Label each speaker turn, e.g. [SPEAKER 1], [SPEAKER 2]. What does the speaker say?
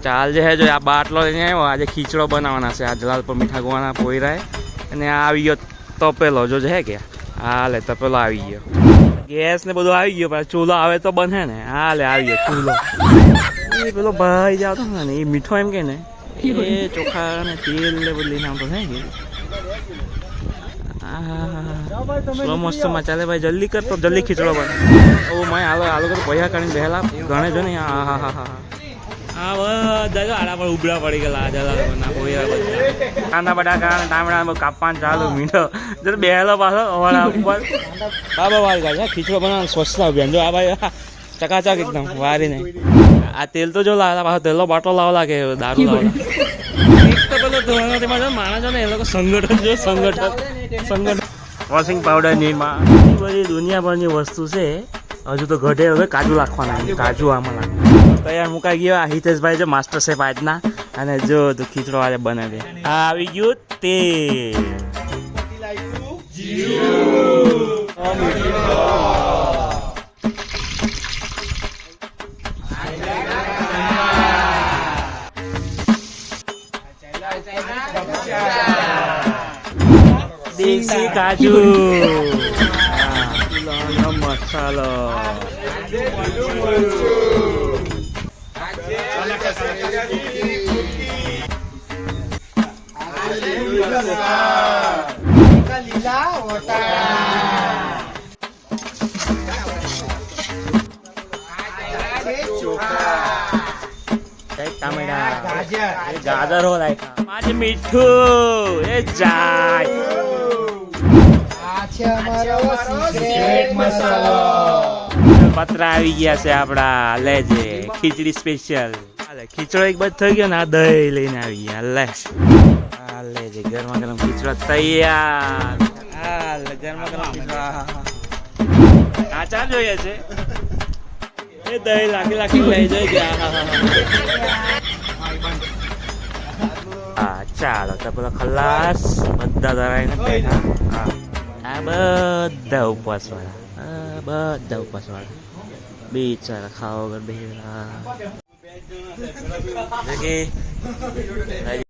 [SPEAKER 1] ચાલ જે હે જો આ બાટલો લઈને આવ્યો આજે ખીચડો બનાવવાના છે આ જલાલ પર મીઠા ગોવાના પોયરાએ અને આ આવી ગયો તપેલો જો હે કે હા લે તપેલો આવી ગયો ગેસ ને બધું આવી ગયો પણ ચૂલો આવે તો બને ને હા લે આવી ગયો ચૂલો એ પેલો ભાઈ જાવ તો ને એ મીઠો એમ કે ને એ ચોખા ને તેલ ને બધું લઈને આવતો હે કે સ્લો મસ્ત માં ચાલે ભાઈ જલ્દી કર તો જલ્દી ખીચડો બને ઓ મેં આલો તો પૈસા કાઢીને બેહેલા ગણે જો ને હા હા હા હા હા બધા જો આડા પર ઉબડા પડી ગયેલા જલા પોયા બધા કાંદા બટાકા ટામેટા કાપવાનું ચાલુ મીઠો જો બેહેલો પાછો અવાડા ઉપર બાબા વાળી ગાય ખીચડો બનાવવાનું સ્વચ્છતા અભિયાન જો આ ભાઈ ચકાચક એકદમ વારી નહીં આ તેલ તો જો લાવલા પાછો તેલનો બાટલો લાવલા કે દારૂ લાવલા એક તો પેલો ધોવાનો તેમાં જો માણસ ને એ લોકો સંગઠન વોશિંગ પાવડર નિરમા એ બધી દુનિયાભરની વસ્તુ છે હજુ તો ઘટે હવે કાજુ નાખવાના કાજુ આમાં નાખવાના તૈયાર મુકાઈ ગયો હિતેશભાઈ જો માસ્ટર શેફ આજના અને જો તો ખીચડો આજે બનાવે આ આવી ગયું તેલ દેશી કાજુ મસાલો ગાજર હો આજે મીઠું એ જાય પતરા આવી ગયા છે આપડા લેજે ખીચડી સ્પેશિયલ ખીચડો એક બાદ થઈ ગયો ને આ દહીં લઈને આવી ગયા લેજે ગરમા ગરમ ખીચડો તૈયાર ગરમા ગરમ ખીચડો આચાર જોઈએ છે એ દહીં લાખી લઈ જાય ગયા હા ચાલો તો પેલો ખલાસ બધા ધરાઈને બેઠા આ બધા ઉપવાસવાળા બિચારા ખાવા વગર બેઠા